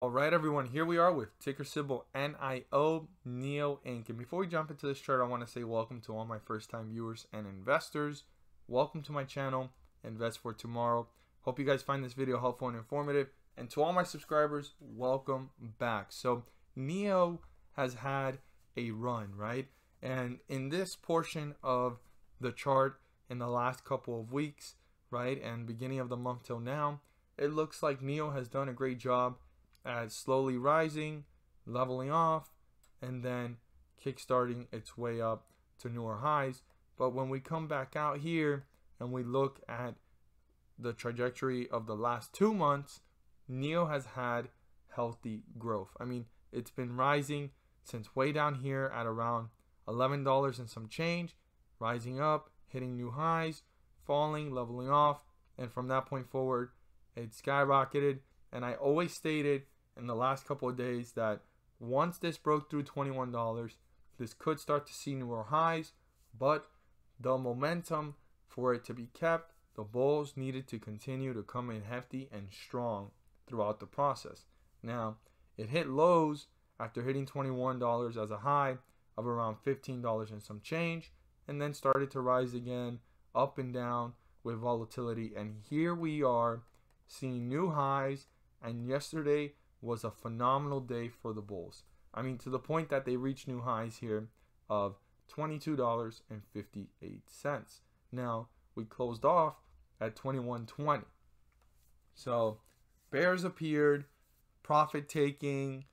All right, everyone, here we are with ticker symbol NIO, NEO Inc. And before we jump into this chart, I want to say welcome to all my first-time viewers and investors. Welcome to my channel, Invest for Tomorrow. Hope you guys find this video helpful and informative. And to all my subscribers, welcome back. So NEO has had a run, right? And in this portion of the chart in the last couple of weeks, right, and beginning of the month till now, it looks like NEO has done a great job at slowly rising, leveling off, and then kickstarting its way up to newer highs. But when we come back out here and we look at the trajectory of the last 2 months, NEO has had healthy growth. I mean, it's been rising since way down here at around $11 and some change, rising up, hitting new highs, falling, leveling off, and from that point forward, it skyrocketed. And I always stated in the last couple of days that once this broke through $21, this could start to see newer highs, but the momentum for it to be kept, the bulls needed to continue to come in hefty and strong throughout the process. Now, it hit lows after hitting $21 as a high of around $15 and some change, and then started to rise again up and down with volatility. And here we are seeing new highs. And yesterday was a phenomenal day for the bulls. I mean, to the point that they reached new highs here of $22.58. Now, we closed off at $21.20. So, bears appeared, profit taking.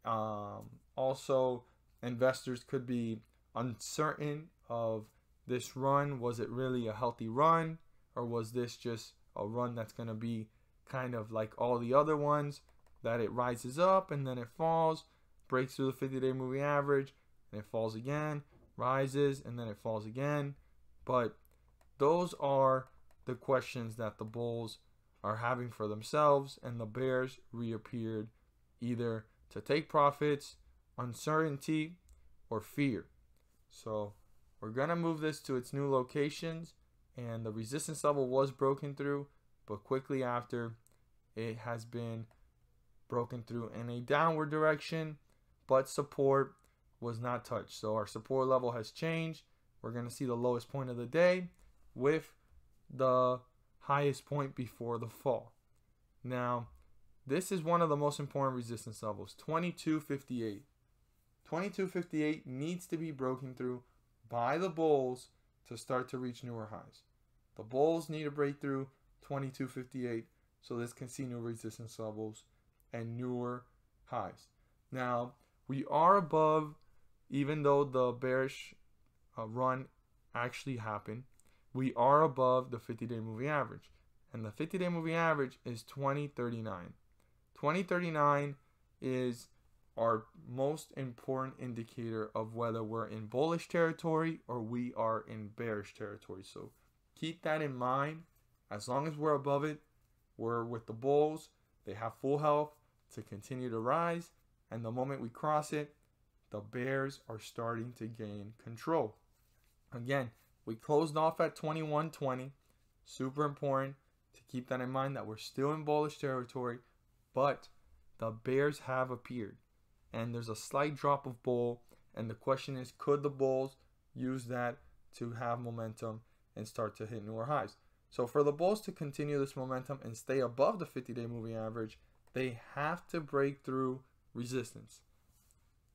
Also, investors could be uncertain of this run. Was it really a healthy run? Or was this just a run that's going to be kind of like all the other ones, that it rises up and then it falls, breaks through the 50-day moving average, and it falls again, rises, and then it falls again? But those are the questions that the bulls are having for themselves, and the bears reappeared either to take profits, uncertainty, or fear. So we're going to move this to its new locations, and the resistance level was broken through, but quickly after, it has been broken through in a downward direction, but support was not touched. So our support level has changed. We're going to see the lowest point of the day with the highest point before the fall. Now, this is one of the most important resistance levels, 22.58. 22.58 needs to be broken through by the bulls to start to reach newer highs. The bulls need to break through 22.58 so this can see new resistance levels and newer highs. Now, we are above, even though the bearish run actually happened, we are above the 50-day moving average. And the 50-day moving average is 20.39. 20.39 is our most important indicator of whether we're in bullish territory or we are in bearish territory. So keep that in mind. As long as we're above it, we're with the bulls. They have full health to continue to rise. And the moment we cross it, the bears are starting to gain control. Again, we closed off at 21.20. Super important to keep that in mind, that we're still in bullish territory, but the bears have appeared. And there's a slight drop of bull. And the question is, could the bulls use that to have momentum and start to hit newer highs? So for the bulls to continue this momentum and stay above the 50-day moving average, they have to break through resistance.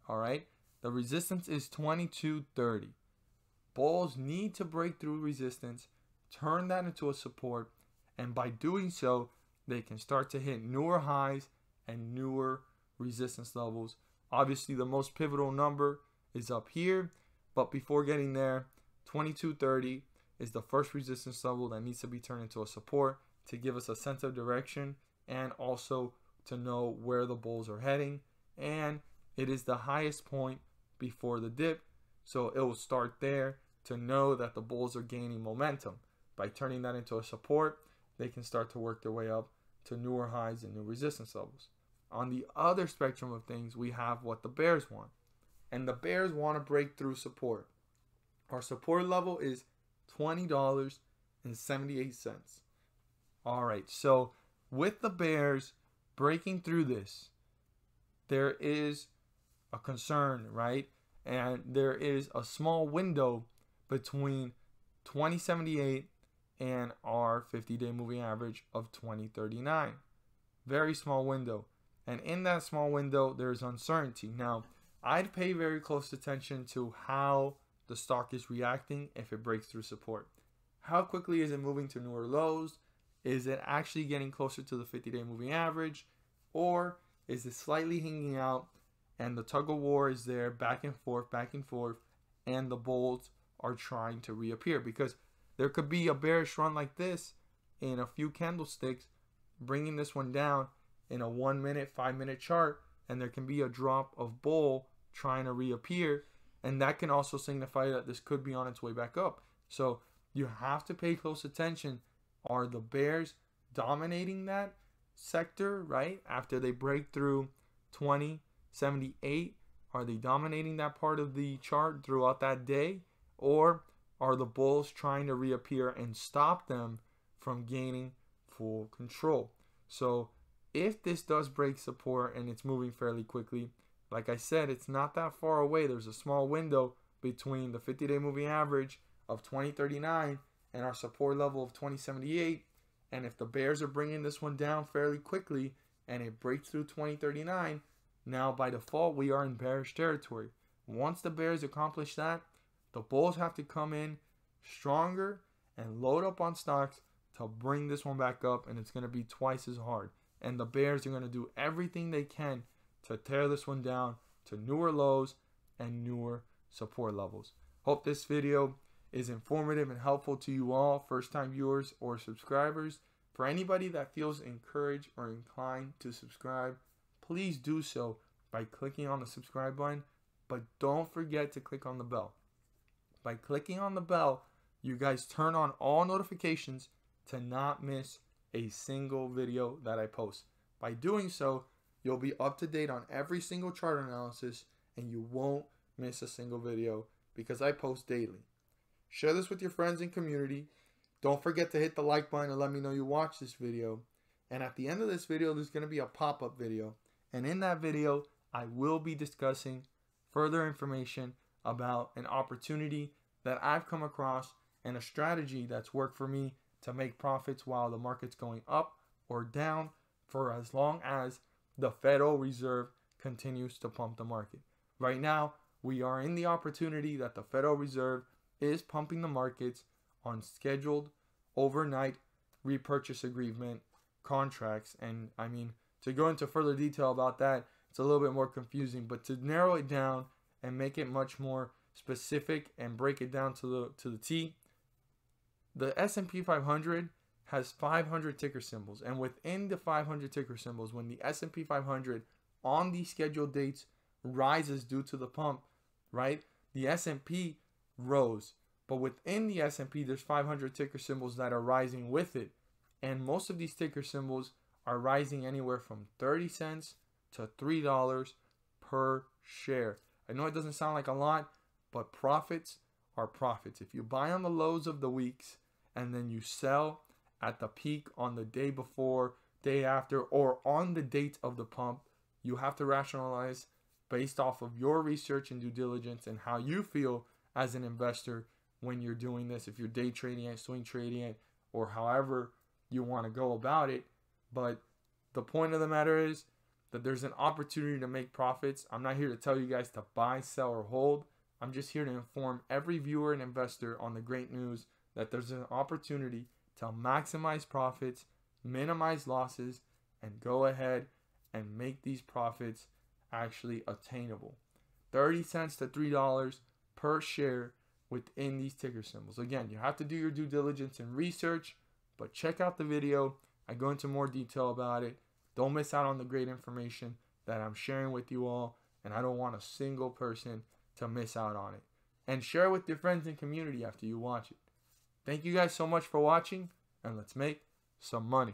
All right? The resistance is 22.30. Bulls need to break through resistance, turn that into a support, and by doing so, they can start to hit newer highs and newer resistance levels. Obviously, the most pivotal number is up here, but before getting there, 22.30 is the first resistance level that needs to be turned into a support to give us a sense of direction and also to know where the bulls are heading. And it is the highest point before the dip, so it will start there to know that the bulls are gaining momentum. By turning that into a support, they can start to work their way up to newer highs and new resistance levels. On the other spectrum of things, we have what the bears want. And the bears want to break through support. Our support level is $20.78. All right, so with the bears breaking through this, there is a concern, right? And there is a small window between 2078 and our 50-day moving average of 2039. Very small window. And in that small window, there's uncertainty. Now, I'd pay very close attention to how the stock is reacting if it breaks through support. How quickly is it moving to newer lows? Is it actually getting closer to the 50-day moving average? Or is it slightly hanging out and the tug of war is there back and forth, and the bulls are trying to reappear? Because there could be a bearish run like this in a few candlesticks, bringing this one down in a 1 minute, 5 minute chart, and there can be a drop of bull trying to reappear, and that can also signify that this could be on its way back up. So you have to pay close attention. Are the bears dominating that sector, right? After they break through 2078, are they dominating that part of the chart throughout that day? Or are the bulls trying to reappear and stop them from gaining full control? So if this does break support and it's moving fairly quickly, like I said, it's not that far away. There's a small window between the 50-day moving average of 2039 and our support level of 2078. And if the bears are bringing this one down fairly quickly and it breaks through 2039, now by default we are in bearish territory. Once the bears accomplish that, the bulls have to come in stronger and load up on stocks to bring this one back up, and it's going to be twice as hard. And the bears are going to do everything they can to tear this one down to newer lows and newer support levels. Hope this video is informative and helpful to you all, first-time viewers or subscribers. For anybody that feels encouraged or inclined to subscribe, please do so by clicking on the subscribe button, but don't forget to click on the bell. By clicking on the bell, you guys turn on all notifications to not miss a single video that I post. By doing so, you'll be up to date on every single chart analysis and you won't miss a single video because I post daily. Share this with your friends and community. Don't forget to hit the like button and let me know you watched this video. And at the end of this video, there's going to be a pop-up video. And in that video, I will be discussing further information about an opportunity that I've come across and a strategy that's worked for me to make profits while the market's going up or down for as long as the Federal Reserve continues to pump the market. Right now, we are in the opportunity that the Federal Reserve is pumping the markets on scheduled overnight repurchase agreement contracts. And I mean, to go into further detail about that, it's a little bit more confusing, but to narrow it down and make it much more specific and break it down to the T, the S&P 500 has 500 ticker symbols, and within the 500 ticker symbols, when the S&P 500 on these scheduled dates rises due to the pump, right, the S&P rose, but within the S&P there's 500 ticker symbols that are rising with it, and most of these ticker symbols are rising anywhere from 30 cents to $3 per share. I know it doesn't sound like a lot, but profits are profits. If you buy on the lows of the weeks and then you sell at the peak on the day before, day after, or on the date of the pump, you have to rationalize based off of your research and due diligence and how you feel as an investor when you're doing this, if you're day trading it, swing trading it, or however you want to go about it. But the point of the matter is that there's an opportunity to make profits. I'm not here to tell you guys to buy, sell, or hold. I'm just here to inform every viewer and investor on the great news that there's an opportunity to maximize profits, minimize losses, and go ahead and make these profits actually attainable. 30 cents to $3 per share within these ticker symbols. Again, you have to do your due diligence and research, but check out the video. I go into more detail about it. Don't miss out on the great information that I'm sharing with you all, and I don't want a single person to miss out on it. And share it with your friends and community after you watch it. Thank you guys so much for watching, and let's make some money.